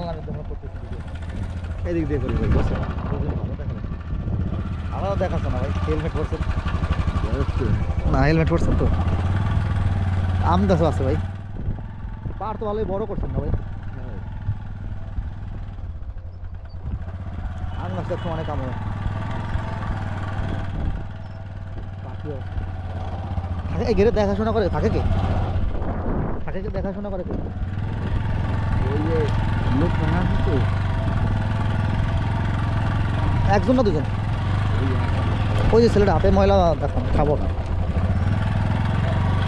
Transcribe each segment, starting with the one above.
Channel নামে তোমরা করতেছি এদিক দিয়ে করি ভাই বসে আমারও দেখাচ্ছে না ভাই হেলমেট পরছেন না হেলমেট পরছেন তো আম গাছও আছে ভাই পাহাড় তো ভালোই বড় করছেন না ভাই আম গাছ দেখছো অনেক আম হয় থাকে ঘিরে দেখাশোনা করে থাকে কে দেখাশোনা করে কে ওই যে লোক আছে তো একজন না দুজন ওই যে ছেলেটা হাতে ময়লা দেখলাম খাবো না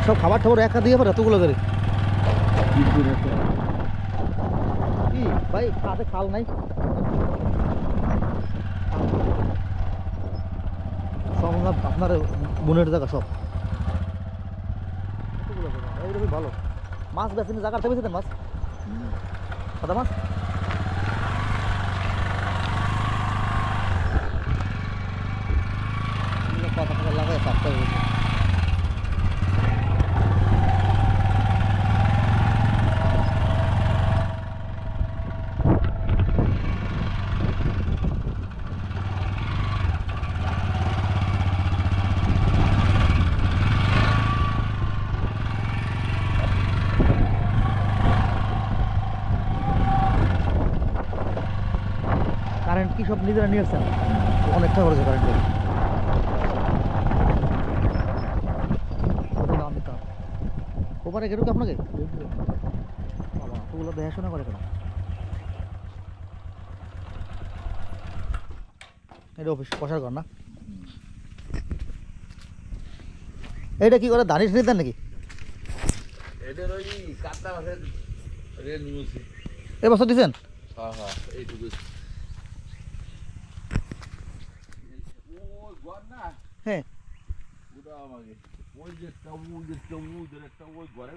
সব খাবার টাবার একা দিয়ে পারে এতগুলো করে কি ভাই হাতে খাল নাই সব আপনার বোনের জায়গা সব এইরকম ভালো মাছ বেছেন জায়গাটা বেছে দেন মাছ সাদা মাছ কথা কথা লাগায় সাতটা হয়েছে কারেন্ট কি সব নিজেরা নিয়ে আসছেন অনেকটা খরচে কারেন্টের কত দাম দিতাম ওপারে গেরু কি আপনাকে বাবা ওগুলো দেখাশোনা করে কেন এটা অফিস বসার ঘর না এইটা কি করে দানিশ নিতেন নাকি এটার ওই কাতলা মাছের রেল নিউছে এবছর দিচ্ছেন হ্যাঁ হ্যাঁ এইটুকু ওই ঘর না হ্যাঁ ওটা আমাকে ওই যে একটা ওই ঘরে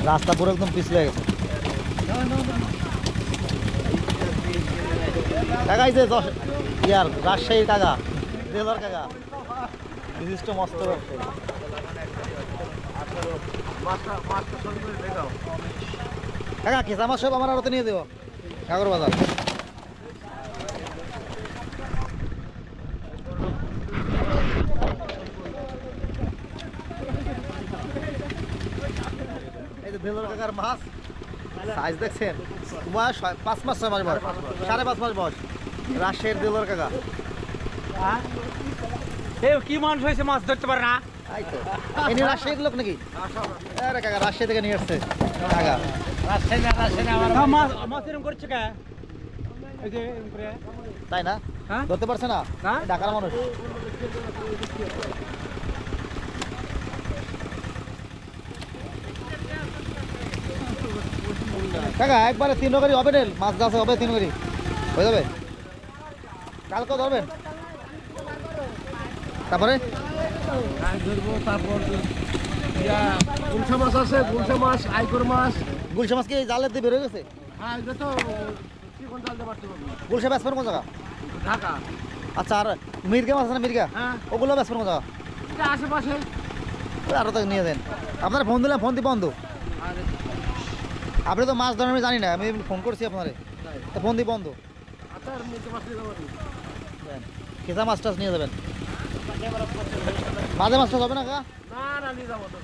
রাস্তা পুরো একদম পিছলে গেছে কাকা এই যে ইয়ার রাজশাহীর কাকা রেলার কাকা বিশিষ্ট মস্ত ব্যবসায়ী কাকা কেঁচা মাছ সব আমার আড়তে নিয়ে দেবো কাকর বাজার এই যে রেলার কাকার মাছ সাইজ দেখছেন বয়স 5 মাস 6 মাস বয়স 5.5 মাস বয়স রাজশাহীর দেলোর কাকা কি মানুষ হয়েছে মাছ ধরতে পারে না তাই তো ইনি রাজশাহীর লোক নাকি আরে কাকা রাজশাহী থেকে নিয়ে আসছে কাকা মাছ এরকম করছে কে এই যে এরকম করে তাই না হ্যাঁ? ধরতে পারছে না না? ঢাকার মানুষ কাকা একবারে 3 গাড়ি হবে নেল মাছ গাছ হবে 3 গাড়ি হয়ে যাবে কালকে ধরবেন তারপরে তারপর গুলশা মাছ আছে গুলশা মাছ আইকর মাছ গুলশা মাছ কি জালের দিয়ে বেরোয় গেছে হ্যাঁ এটা তো কি কোন জালতে পারতে পারবো গুলশা বেসবেন কোন জায়গা ঢাকা আচ্ছা আর মির্গা মাছ আছে না মির্গা হ্যাঁ ওগুলো বেসবেন কোন জায়গা এটা আশেপাশে আরও তো নিয়ে দেন আপনার ফোন দিলাম ফোন দিয়ে বন্ধ আর আপনি তো মাছ ধরেন আমি জানি না আমি ফোন করছি আপনারে তো ফোন দিয়ে বন্ধ আচ্ছা আর নিতে পারছি না কেঁচা মাছ টাছ নিয়ে যাবেন মাঝে মাছ টাছ হবে না কা না না নিয়ে যাবো তো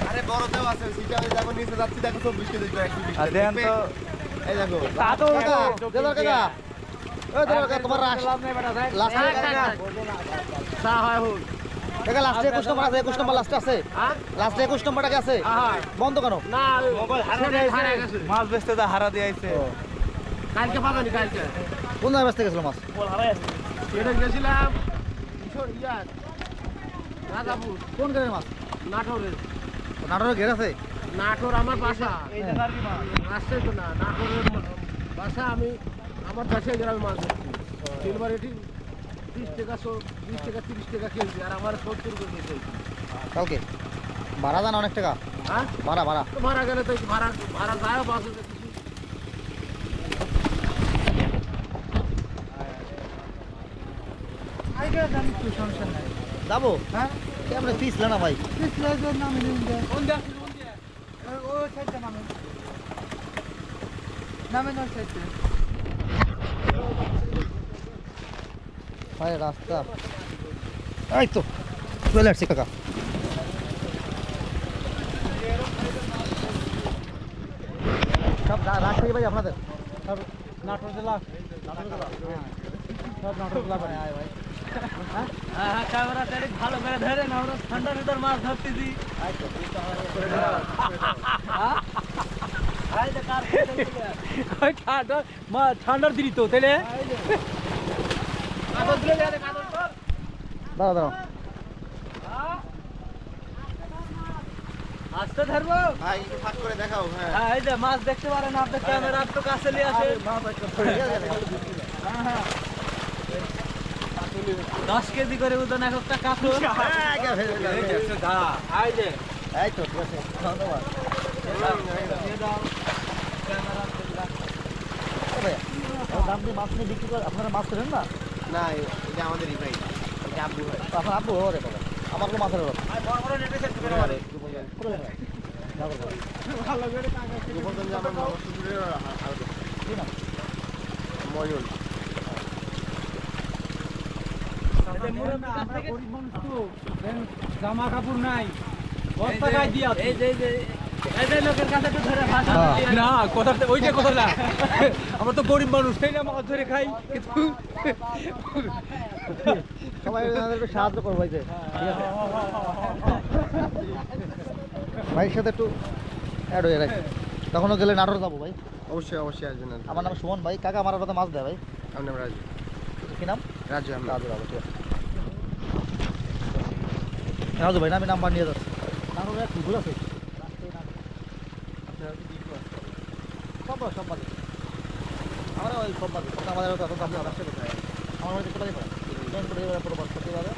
আরে বড় দেও আছে সিটা আমি দেখো নিচে যাচ্ছি দেখো 24 কেজি 120 দেন তো এই দেখো তা তো কাকা দেদার কাকা ওই দেদার কাকা তোমার লাস্ট চা হয় হুল কাকা লাস্টে 21 নম্বর আছে 21 নম্বর লাস্টে আছে লাস্টে 21 নম্বরটা কি আছে হ্যাঁ বন্ধ কেন না মোবাইল হারা গেছে মাছ বেচতে তো হারা দিয়ে আইছে কালকে পাবানি কালকে কোন জায়গায় বেচতে গেছিল মাছ এটা গেছিলাম কিশোর রাজাপুর কোন গ্রামের মাছ? নাটোরের নাটোরের ঘের আছে? নাটোর আমার বাসা এই জায়গার কি মাছ? রাজশাহী তো না নাটোরের বাসা আমি আমার দেশের গ্রামে মাছ ধরছি সিলভার এটি 30 টাকা 20 টাকা 30 টাকা কেজি আর আমার 70 করে কেজি কালকে ভাড়া জানা অনেক টাকা, হ্যাঁ ভাড়া ভাড়া। তো ভাড়া গেলে তো ভাড়া ভাড়া যায় বাস কিছু যাবো? হ্যাঁ কেমন পিছলে না ভাই? কোন দেশ? ও সাইডটা নামে। নামে না সাইডটা। ভাই রাস্তা এই তো চলে আসছি কাকা। সব রাজশাহী ভাই আপনাদের? সব নাটোর জেলা। সব নাটোর জেলা করে। হ্যাঁ ক্যামেরা তারিখ ভালো করে ধরে না আমরা ঠান্ডার ভিতর মাছ ধরতেছি। ওই ঠান্ডার দিনই তো তাহলে দাঁড়া দাঁড়া আসতে ধরবো। ভাই একটু ফাঁক করে দেখাও। হ্যাঁ হ্যাঁ এই যে মাছ দেখতে পারেন আপনার ক্যামেরা তো কাছে নিয়ে আসে। 10 কেজি করে ওজন এক একটা কাঁকড়। এই যে এই তো ঠিক আছে ধন্যবাদ। দিয়ে দাও ক্যামেরা ও ভাইয়া, এত দাম দিয়ে মাছ নিয়ে বিক্রি করে আপনারা মাছ ধরেন না? না এটা আমাদেরই ভাই, এটা আব্বু হয়। তো আপনার আব্বু ওরে বাবা, আমার কোনো মাছের ব্যাপার ভালো করে গোবর্ধন যে আমার নবশ্বরের কি না ময়ূর। জামা কাপড় নাই বস্তা গায়ে দিয়া এই যে লোকের কাছে তো ধরে ভাষা না কথা ওইটা কথা না আমরা তো গরিব মানুষ সেই মাছ ধরে খাই কিন্তু সবাই আমাদেরকে সাহায্য করবো ভাই যে ঠিক আছে ভাইয়ের সাথে একটু অ্যাড হয়ে রাখি, তখনও গেলে নাটোর যাবো ভাই। অবশ্যই অবশ্যই আসবেন। আমার নাম সুমন ভাই, কাকা আমার ওটা মাছ দেয় ভাই। আপনার নাম রাজু? কি নাম? রাজু। আমরা রাজু রাজু ঠিক আছে। রাজু ভাই না আমি নাম্বার নিয়ে যাচ্ছি। নাটোর এক ভুল আছে সব সব বাজে আমরা ওই সব বাজে আমাদের তখন আপনি রাস্তায় কোথায় আমার বাড়িতে কোথায় পড়ে জয়েন করে এবার পুরো বাস করতে পারে।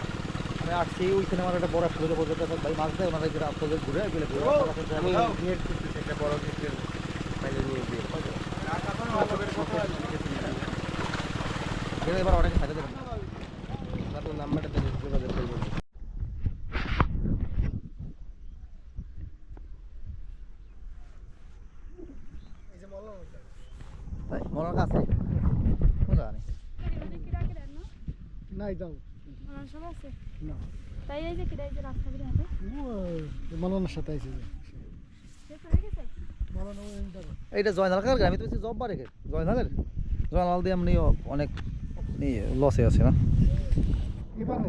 আমি আসছি ওইখানে আমার একটা বড় একটা পর্যন্ত ভাই মাছ দেয় ওনারা যেটা আপনাদের ঘুরে গেলে আমি বিয়ের করতেছি একটা বড় ক্ষেত্রের বাইরে নিয়ে বিয়ে। এবার অনেক ফায়দা দেবেন। আপনার নাম্বারটা দিলে যোগাযোগ করবেন। তাই মনের কাছে কোন জানি নাই যাও সব আছে তাই এই যে কিরা এই যে রাস্তা করে আছে মালানোর সাথে আইছে শেষ হয়ে গেছে মালানো এইটা জয়নালকার আমি তো বেশি জব বাড়ে জয়নালের জয়নাল দিয়ে এমনি অনেক লসে আছে না। এবার